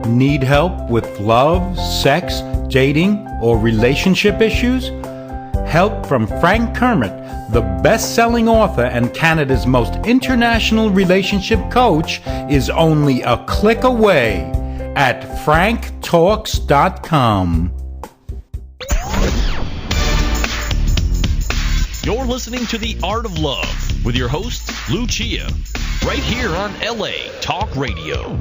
Need help with love, sex, dating, or relationship issues? Help from Frank Kermit, the best-selling author and Canada's most international relationship coach, is only a click away at franktalks.com. You're listening to The Art of Love with your host, Lucia, right here on LA Talk Radio.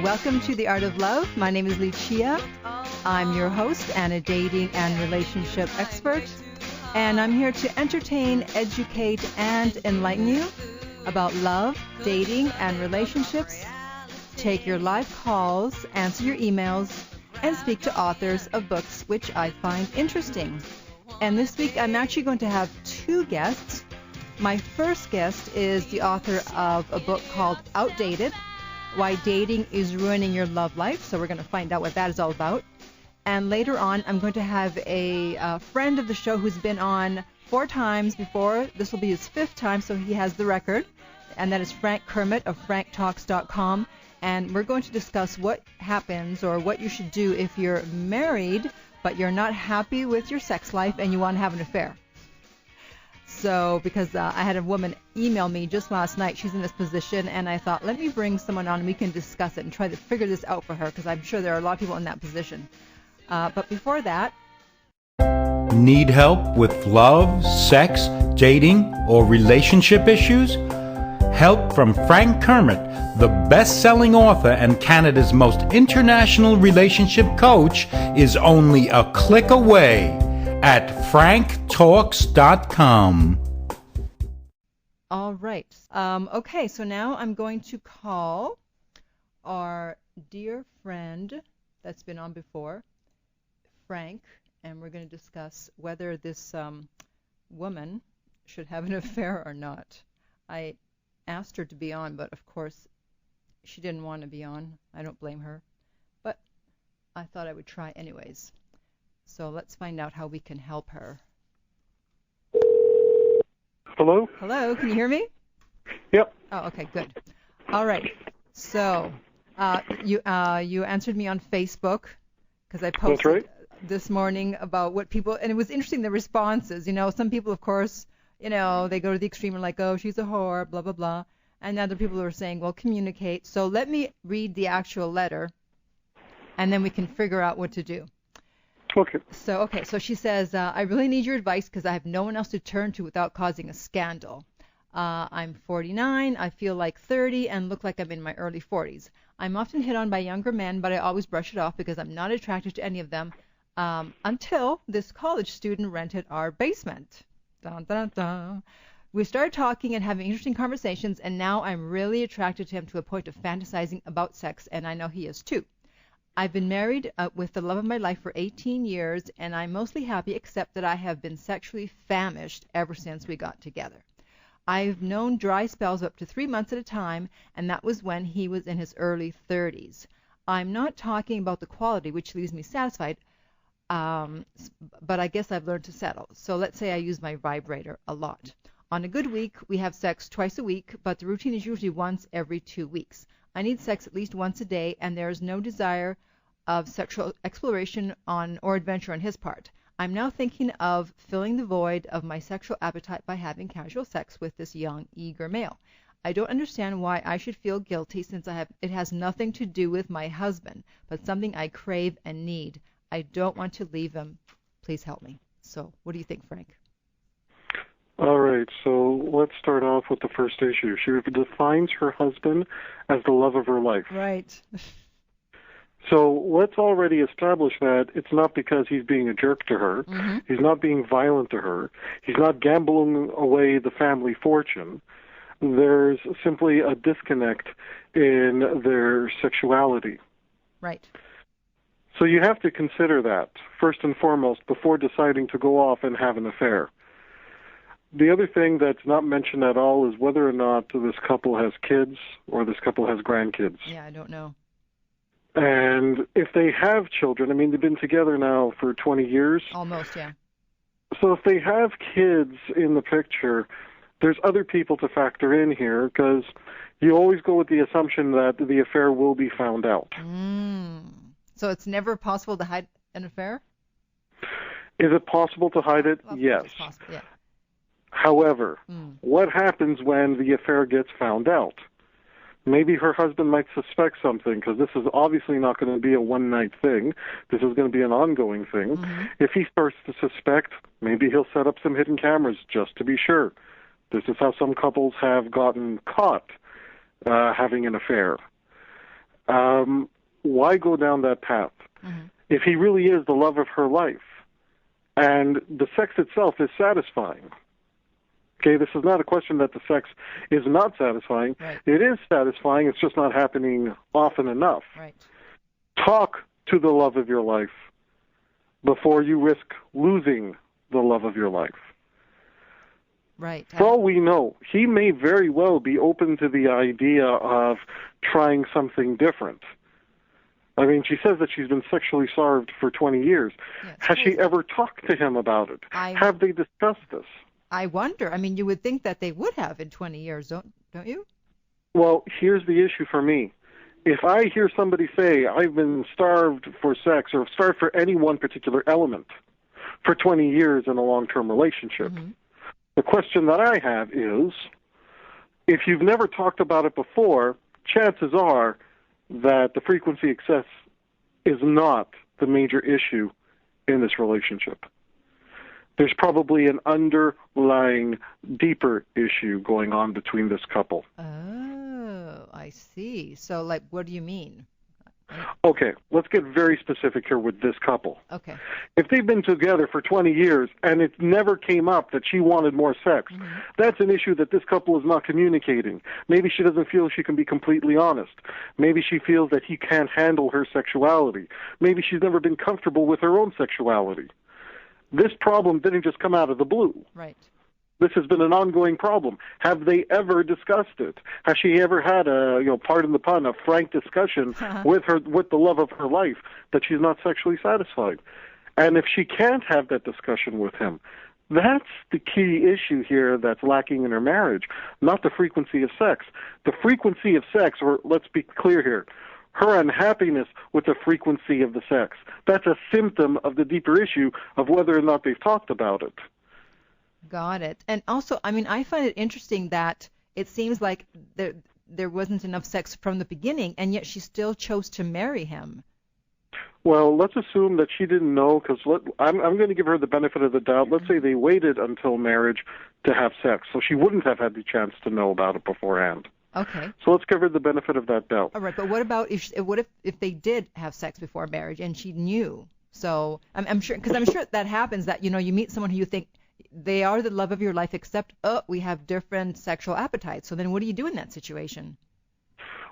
Welcome to The Art of Love. My name is Lucia. I'm your host and a dating and relationship expert. And I'm here to entertain, educate, and enlighten you about love, dating, and relationships, take your live calls, answer your emails, and speak to authors of books which I find interesting. And this week I'm actually going to have two guests. My first guest is the author of a book called Outdated: Why Dating is Ruining Your Love Life. So we're going to find out what that is all about. And later on, I'm going to have a friend of the show who's been on 4 times before. This will be his 5th time, so he has the record. And that is Frank Kermit of franktalks.com. And we're going to discuss what happens or what you should do if you're married, but you're not happy with your sex life and you want to have an affair. So, because I had a woman email me just last night, she's in this position, and I thought, let me bring someone on and we can discuss it and try to figure this out for her, because I'm sure there are a lot of people in that position. But before that... Need help with love, sex, dating, or relationship issues? Help from Frank Kermit, the best-selling author and Canada's most international relationship coach, is only a click away at franktalks.com. All right. Okay, so now I'm going to call our dear friend that's been on before, Frank, and we're going to discuss whether this woman should have an affair or not. I asked her to be on, but of course she didn't want to be on. I don't blame her, but I thought I would try anyways. So let's find out how we can help her. Hello? Hello, can you hear me? Yep. Oh, okay, good. All right. So you answered me on Facebook because I posted this morning about what people, and it was interesting, the responses. You know, some people, of course, you know, they go to the extreme and like, oh, she's a whore, blah, blah, blah. And other people are saying, well, communicate. So let me read the actual letter, and then we can figure out what to do. Okay. So she says, I really need your advice because I have no one else to turn to without causing a scandal. I'm 49, I feel like 30, and look like I'm in my early 40s. I'm often hit on by younger men, but I always brush it off because I'm not attracted to any of them until this college student rented our basement. Dun, dun, dun. We started talking and having interesting conversations, and now I'm really attracted to him to a point of fantasizing about sex, and I know he is too. I've been married with the love of my life for 18 years, and I'm mostly happy except that I have been sexually famished ever since we got together. I've known dry spells of up to 3 months at a time, and that was when he was in his early 30s. I'm not talking about the quality, which leaves me satisfied, but I guess I've learned to settle. So let's say I use my vibrator a lot. On a good week, we have sex twice a week, but the routine is usually once every 2 weeks. I need sex at least once a day, and there is no desire of sexual exploration or adventure on his part. I'm now thinking of filling the void of my sexual appetite by having casual sex with this young, eager male. I don't understand why I should feel guilty since it has nothing to do with my husband, but something I crave and need. I don't want to leave him. Please help me. So, what do you think, Frank? All right, so let's start off with the first issue. She defines her husband as the love of her life. Right. So let's already establish that it's not because he's being a jerk to her. Mm-hmm. He's not being violent to her. He's not gambling away the family fortune. There's simply a disconnect in their sexuality. Right. So you have to consider that, first and foremost, before deciding to go off and have an affair. The other thing that's not mentioned at all is whether or not this couple has kids or this couple has grandkids. Yeah, I don't know. And if they have children, I mean, they've been together now for 20 years. Almost, yeah. So if they have kids in the picture, there's other people to factor in here, because you always go with the assumption that the affair will be found out. So it's never possible to hide an affair? Is it possible to hide it? Yes. It's possible, yeah. However, what happens when the affair gets found out? Maybe her husband might suspect something, because this is obviously not going to be a one-night thing. This is going to be an ongoing thing. If he starts to suspect, maybe he'll set up some hidden cameras just to be sure. This is how some couples have gotten caught having an affair. Why go down that path? If he really is the love of her life, and the sex itself is satisfying. Okay, this is not a question that the sex is not satisfying. Right. It is satisfying. It's just not happening often enough. Right. Talk to the love of your life before you risk losing the love of your life. Right. For all we know, he may very well be open to the idea of trying something different. I mean, she says that she's been sexually starved for 20 years. Yes. Has she ever talked to him about it? Have they discussed this? I wonder. I mean, you would think that they would have in 20 years, don't you? Well, here's the issue for me. If I hear somebody say, I've been starved for sex or starved for any one particular element for 20 years in a long-term relationship, the question that I have is, if you've never talked about it before, chances are that the frequency excess is not the major issue in this relationship. There's probably an underlying, deeper issue going on between this couple. Oh, I see. So, like, what do you mean? Okay, let's get very specific here with this couple. Okay. If they've been together for 20 years and it never came up that she wanted more sex, that's an issue that this couple is not communicating. Maybe she doesn't feel she can be completely honest. Maybe she feels that he can't handle her sexuality. Maybe she's never been comfortable with her own sexuality. This problem didn't just come out of the blue. Right. This has been an ongoing problem. Have they ever discussed it? Has she ever had a, pardon the pun, a frank discussion with the love of her life that she's not sexually satisfied? And if she can't have that discussion with him, that's the key issue here that's lacking in her marriage, not the frequency of sex. The frequency of sex, or let's be clear here, her unhappiness with the frequency of the sex. That's a symptom of the deeper issue of whether or not they've talked about it. Got it. And also, I mean, I find it interesting that it seems like there wasn't enough sex from the beginning, and yet she still chose to marry him. Well, let's assume that she didn't know, because I'm going to give her the benefit of the doubt. Let's say they waited until marriage to have sex, so she wouldn't have had the chance to know about it beforehand. Okay. So let's give her the benefit of that doubt. All right, but what about if they did have sex before marriage and she knew? So I'm sure, because I'm sure that happens, that you meet someone who you think they are the love of your life, except we have different sexual appetites. So then what do you do in that situation?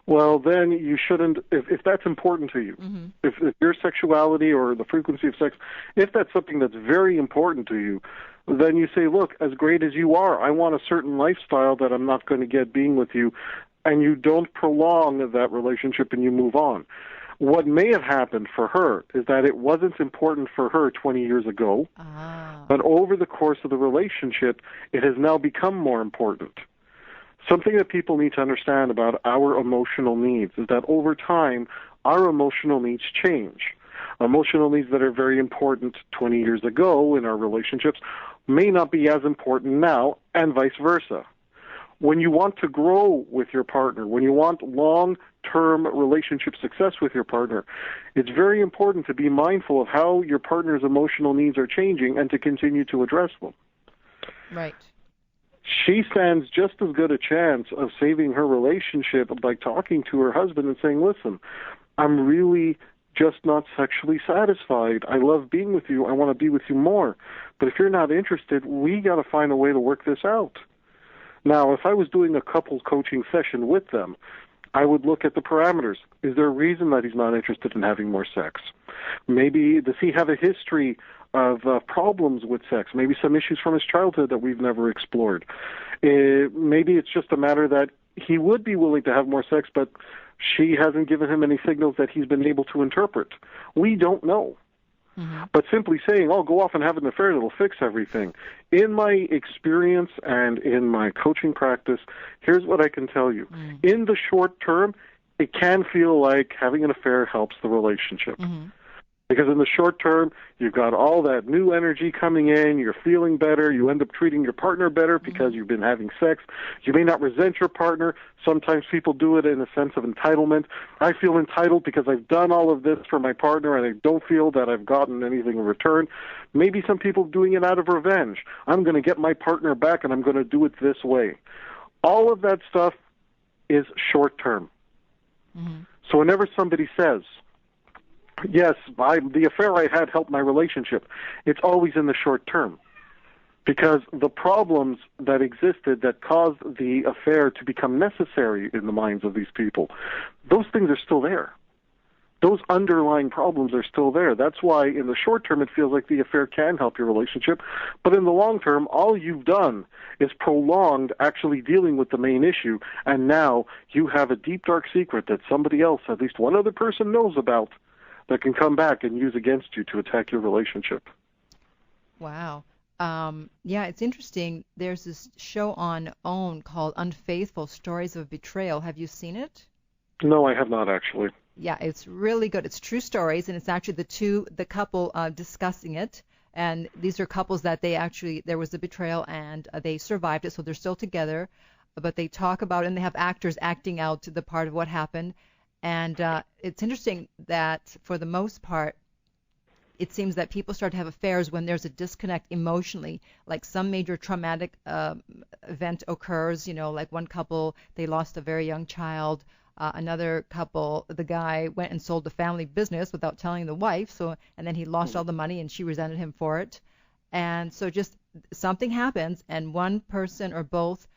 Well, then you shouldn't, if that's important to you, if your sexuality or the frequency of sex, if that's something that's very important to you, then you say, look, as great as you are, I want a certain lifestyle that I'm not going to get being with you, and you don't prolong that relationship and you move on. What may have happened for her is that it wasn't important for her 20 years ago, but over the course of the relationship, it has now become more important. Something that people need to understand about our emotional needs is that over time, our emotional needs change. Emotional needs that are very important 20 years ago in our relationships may not be as important now, and vice versa. When you want to grow with your partner, when you want long-term relationship success with your partner, it's very important to be mindful of how your partner's emotional needs are changing and to continue to address them. Right. She stands just as good a chance of saving her relationship by talking to her husband and saying, listen, I'm really just not sexually satisfied. I love being with you. I want to be with you more. But if you're not interested, we got to find a way to work this out. Now, if I was doing a couples coaching session with them, I would look at the parameters. Is there a reason that he's not interested in having more sex? Maybe does he have a history of problems with sex, maybe some issues from his childhood that we've never explored. Maybe it's just a matter that he would be willing to have more sex, but she hasn't given him any signals that he's been able to interpret. We don't know. Mm-hmm. But simply saying, oh, go off and have an affair, it'll fix everything. In my experience and in my coaching practice, here's what I can tell you. Mm-hmm. In the short term, it can feel like having an affair helps the relationship. Mm-hmm. Because in the short term, you've got all that new energy coming in, you're feeling better, you end up treating your partner better because you've been having sex. You may not resent your partner. Sometimes people do it in a sense of entitlement. I feel entitled because I've done all of this for my partner and I don't feel that I've gotten anything in return. Maybe some people doing it out of revenge. I'm going to get my partner back and I'm going to do it this way. All of that stuff is short term. Mm-hmm. So whenever somebody says, yes, the affair I had helped my relationship, it's always in the short term. Because the problems that existed that caused the affair to become necessary in the minds of these people, those things are still there. Those underlying problems are still there. That's why in the short term it feels like the affair can help your relationship. But in the long term, all you've done is prolonged actually dealing with the main issue. And now you have a deep, dark secret that somebody else, at least one other person, knows about that can come back and use against you to attack your relationship. Wow. Yeah, it's interesting. There's this show on OWN called Unfaithful, Stories of Betrayal. Have you seen it? No, I have not actually. Yeah, it's really good. It's true stories, and it's actually the couple discussing it. And these are couples that there was a betrayal, and they survived it, so they're still together. But they talk about it, and they have actors acting out the part of what happened. And it's interesting that for the most part, it seems that people start to have affairs when there's a disconnect emotionally, like some major traumatic event occurs. Like one couple, they lost a very young child. Another couple, the guy went and sold the family business without telling the wife, and then he lost all the money and she resented him for it. And so just something happens and one person or both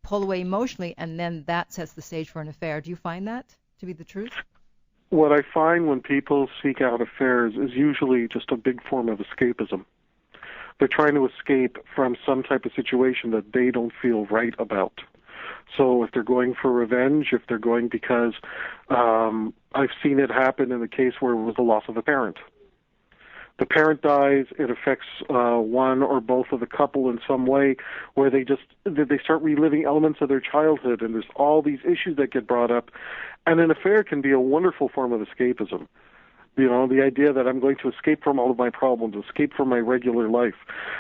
pull away emotionally, and then that sets the stage for an affair. Do you find that to be the truth? What I find when people seek out affairs is usually just a big form of escapism. They're trying to escape from some type of situation that they don't feel right about. So if they're going for revenge, if they're going because I've seen it happen in the case where it was the loss of a parent. The parent dies, it affects one or both of the couple in some way where they start reliving elements of their childhood, and there's all these issues that get brought up. And an affair can be a wonderful form of escapism. The idea that I'm going to escape from all of my problems, escape from my regular life.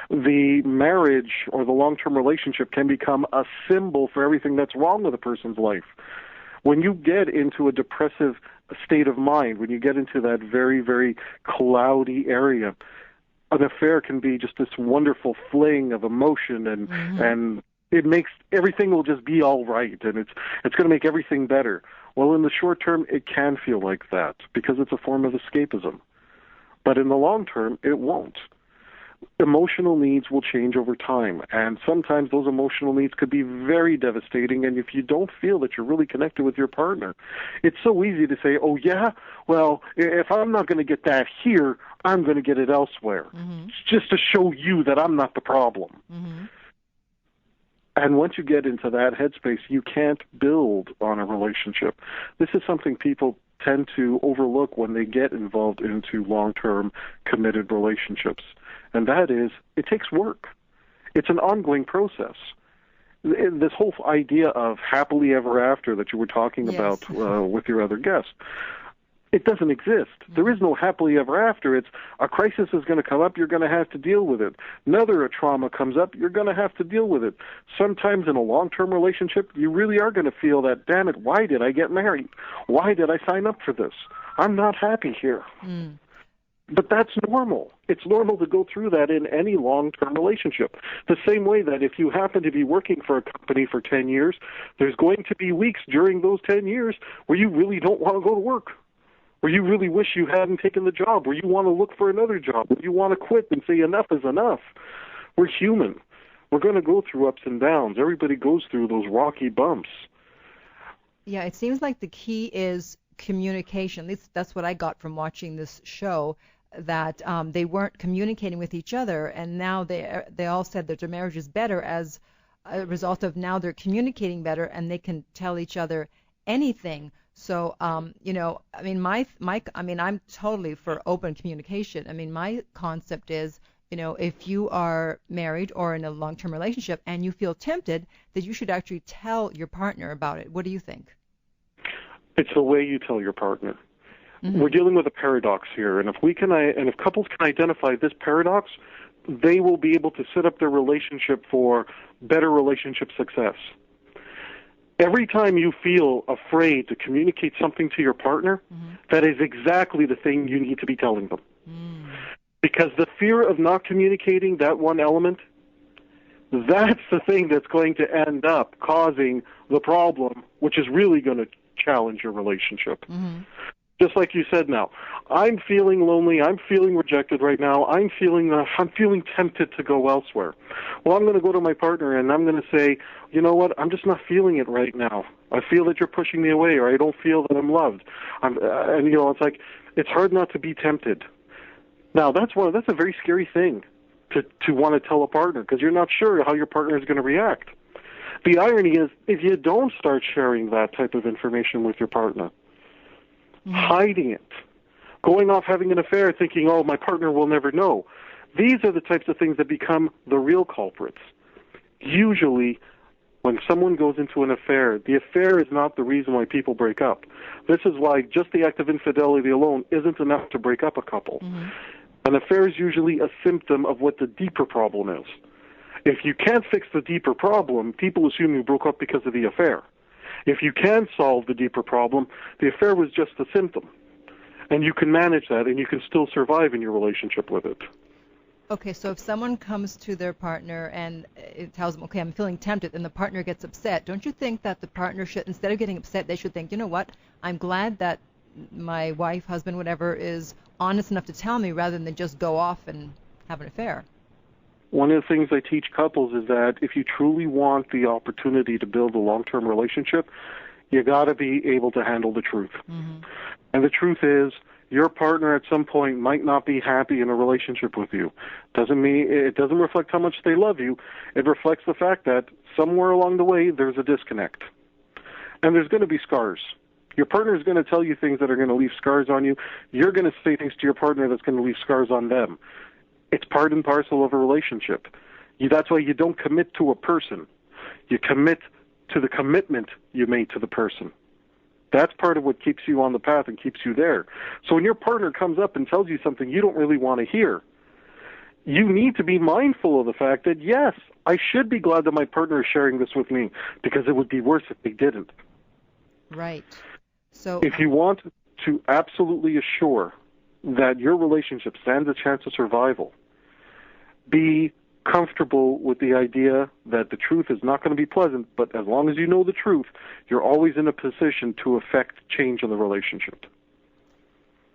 The marriage or the long-term relationship can become a symbol for everything that's wrong with a person's life. When you get into a depressive state of mind, when you get into that very, very cloudy area, an affair can be just this wonderful fling of emotion, and it makes everything will just be all right, and it's going to make everything better. Well, in the short term, it can feel like that because it's a form of escapism. But in the long term, it won't. Emotional needs will change over time, and sometimes those emotional needs could be very devastating, and if you don't feel that you're really connected with your partner, it's so easy to say, oh yeah, well, if I'm not going to get that here, I'm going to get it elsewhere, just to show you that I'm not the problem. Mm-hmm. And once you get into that headspace, you can't build on a relationship. This is something people tend to overlook when they get involved into long-term committed relationships. And that is, it takes work. It's an ongoing process. This whole idea of happily ever after that you were talking about with your other guest, it doesn't exist. There is no happily ever after. It's a crisis is going to come up, you're going to have to deal with it. Another trauma comes up, you're going to have to deal with it. Sometimes in a long-term relationship, you really are going to feel that, damn it, why did I get married? Why did I sign up for this? I'm not happy here. But that's normal. It's normal to go through that in any long-term relationship. The same way that if you happen to be working for a company for 10 years, there's going to be weeks during those 10 years where you really don't want to go to work, where you really wish you hadn't taken the job, where you want to look for another job, where you want to quit and say enough is enough. We're human. We're going to go through ups and downs. Everybody goes through those rocky bumps. Yeah, it seems like the key is communication. At least that's what I got from watching this show. that they weren't communicating with each other, and now they all said that their marriage is better as a result of now they're communicating better and they can tell each other anything. So, you know, I mean, I'm totally for open communication. I mean, my concept is, you know, if you are married or in a long-term relationship and you feel tempted, that you should actually tell your partner about it. What do you think? It's the way you tell your partner. Mm-hmm. We're dealing with a paradox here, and if couples can identify this paradox, they will be able to set up their relationship for better relationship success. Every time you feel afraid to communicate something to your partner, mm-hmm. that is exactly the thing you need to be telling them. Mm. Because the fear of not communicating that one element, that's the thing that's going to end up causing the problem, which is really going to challenge your relationship. Mm-hmm. Just like you said now, I'm feeling lonely, I'm feeling rejected right now, I'm feeling tempted to go elsewhere. Well, I'm going to go to my partner and I'm going to say, you know what, I'm just not feeling it right now. I feel that you're pushing me away, or I don't feel that I'm loved. And you know, it's like, it's hard not to be tempted. Now, that's a very scary thing to want to tell a partner, because you're not sure how your partner is going to react. The irony is, if you don't start sharing that type of information with your partner, hiding it, going off having an affair thinking, oh, my partner will never know, these are the types of things that become the real culprits. Usually, when someone goes into an affair, the affair is not the reason why people break up. This is why just the act of infidelity alone isn't enough to break up a couple. Mm-hmm. An affair is usually a symptom of what the deeper problem is. If you can't fix the deeper problem, people assume you broke up because of the affair. If you can solve the deeper problem, the affair was just a symptom. And you can manage that, and you can still survive in your relationship with it. Okay, so if someone comes to their partner and it tells them, okay, I'm feeling tempted, and the partner gets upset, don't you think that the partner should, instead of getting upset, they should think, you know what, I'm glad that my wife, husband, whatever, is honest enough to tell me rather than just go off and have an affair? One of the things I teach couples is that if you truly want the opportunity to build a long-term relationship, you got to be able to handle the truth. Mm-hmm. And the truth is, your partner at some point might not be happy in a relationship with you. It doesn't reflect how much they love you. It reflects the fact that somewhere along the way there's a disconnect. And there's going to be scars. Your partner is going to tell you things that are going to leave scars on you. You're going to say things to your partner that's going to leave scars on them. It's part and parcel of a relationship. That's why you don't commit to a person. You commit to the commitment you made to the person. That's part of what keeps you on the path and keeps you there. So when your partner comes up and tells you something you don't really want to hear, you need to be mindful of the fact that, yes, I should be glad that my partner is sharing this with me, because it would be worse if they didn't. Right. So if you want to absolutely assure that your relationship stands a chance of survival, be comfortable with the idea that the truth is not going to be pleasant, but as long as you know the truth, you're always in a position to affect change in the relationship.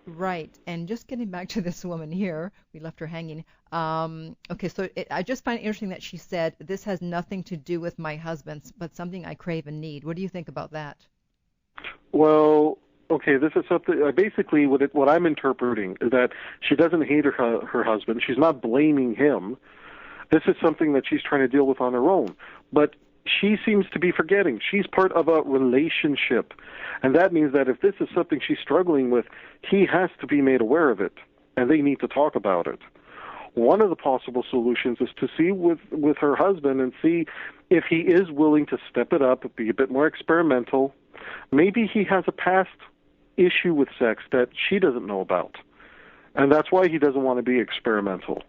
Right. And just getting back to this woman here, we left her hanging. Okay, so I just find it interesting that she said, this has nothing to do with my husband, but something I crave and need. What do you think about that? Well, okay, this is something, basically what I'm interpreting is that she doesn't hate her husband. She's not blaming him. This is something that she's trying to deal with on her own. But she seems to be forgetting. She's part of a relationship. And that means that if this is something she's struggling with, he has to be made aware of it. And they need to talk about it. One of the possible solutions is to see with her husband and see if he is willing to step it up, be a bit more experimental. Maybe he has a past issue with sex that she doesn't know about. And that's why he doesn't want to be experimental.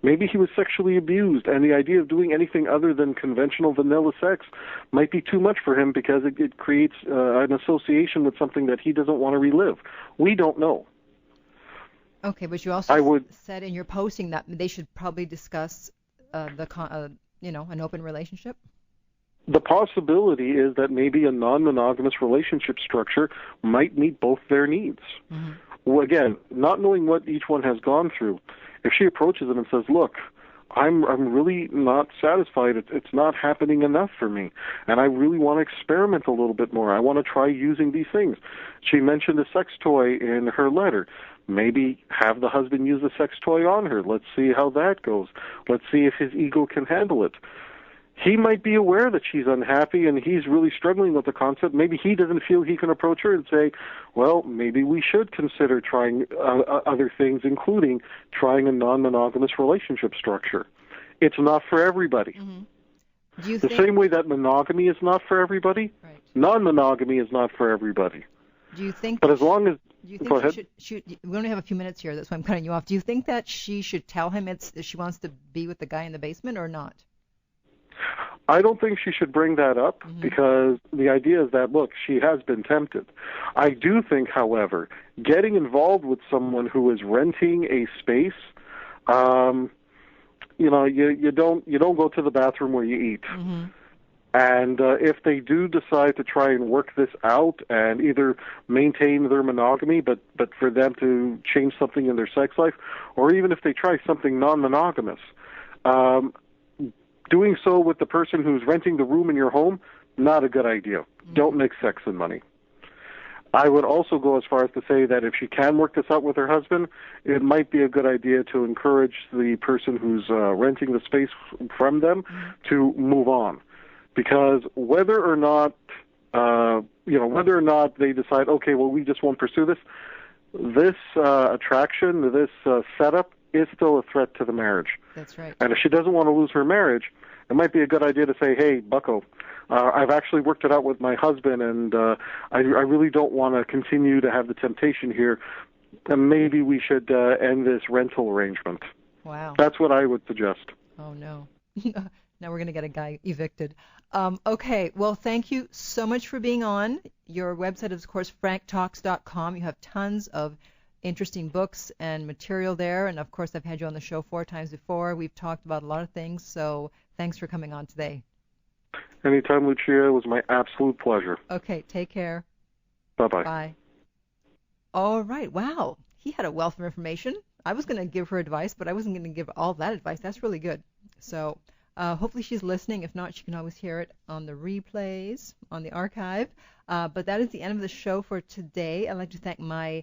Maybe he was sexually abused, and the idea of doing anything other than conventional vanilla sex might be too much for him, because it creates an association with something that he doesn't want to relive. We don't know. Okay, but you also said in your posting that they should probably discuss an open relationship? The possibility is that maybe a non-monogamous relationship structure might meet both their needs. Mm-hmm. Well, again, not knowing what each one has gone through, if she approaches them and says, look, I'm really not satisfied. It's not happening enough for me, and I really want to experiment a little bit more. I want to try using these things. She mentioned a sex toy in her letter. maybe have the husband use the sex toy on her. Let's see how that goes. Let's see if his ego can handle it. He might be aware that she's unhappy and he's really struggling with the concept. Maybe he doesn't feel he can approach her and say, well, maybe we should consider trying other things, including trying a non-monogamous relationship structure. It's not for everybody. Mm-hmm. Do you the same way that monogamy is not for everybody, right, non-monogamy is not for everybody. Do you think? But as long as do you think go ahead. We only have a few minutes here. That's why I'm cutting you off. Do you think that she should tell him she wants to be with the guy in the basement or not? I don't think she should bring that up because the idea is that, look, she has been tempted. I do think, however, getting involved with someone who is renting a space, you don't go to the bathroom where you eat. Mm-hmm. And if they do decide to try and work this out and either maintain their monogamy, but for them to change something in their sex life, or even if they try something non-monogamous, doing so with the person who's renting the room in your home, not a good idea. Mm-hmm. Don't mix sex and money. I would also go as far as to say that if she can work this out with her husband, it might be a good idea to encourage the person who's renting the space from them to move on. Because whether or not they decide, okay, well, we just won't pursue this attraction, this setup is still a threat to the marriage. That's right. And if she doesn't want to lose her marriage, it might be a good idea to say, hey, bucko, I've actually worked it out with my husband, and I really don't want to continue to have the temptation here, and maybe we should end this rental arrangement. Wow. That's what I would suggest. Oh, no. Now we're going to get a guy evicted. Okay, well, thank you so much for being on. Your website is, of course, franktalks.com. You have tons of interesting books and material there, and, of course, I've had you on the show 4 times before. We've talked about a lot of things, so thanks for coming on today. Anytime, Lucia. It was my absolute pleasure. Okay, take care. Bye-bye. Bye. All right, wow. He had a wealth of information. I was going to give her advice, but I wasn't going to give all that advice. That's really good. So hopefully she's listening. If not, she can always hear it on the replays, on the archive. But that is the end of the show for today. I'd like to thank my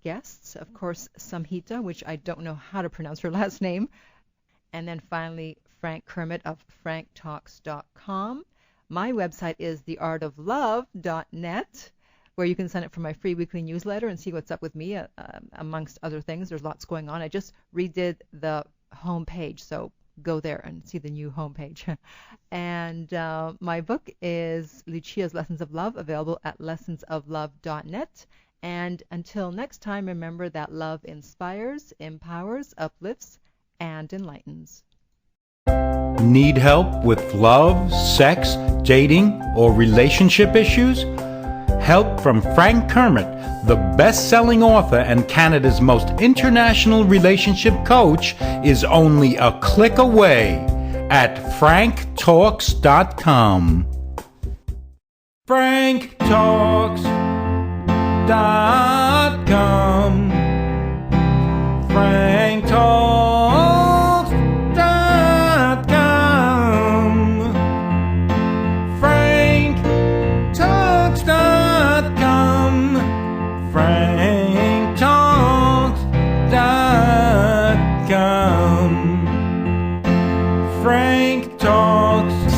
guests, of course, Samhita, which I don't know how to pronounce her last name, and then finally Frank Kermit of franktalks.com. My website is theartoflove.net, where you can sign up for my free weekly newsletter and see what's up with me, amongst other things. There's lots going on. I just redid the homepage, so go there and see the new homepage. And my book is Lucia's Lessons of Love, available at lessonsoflove.net. And until next time, remember that love inspires, empowers, uplifts, and enlightens. Need help with love, sex, dating, or relationship issues? Help from Frank Kermit, the best-selling author and Canada's most international relationship coach, is only a click away at franktalks.com. franktalks.com. franktalks.com. franktalks.com. franktalks.com. Frank Talks.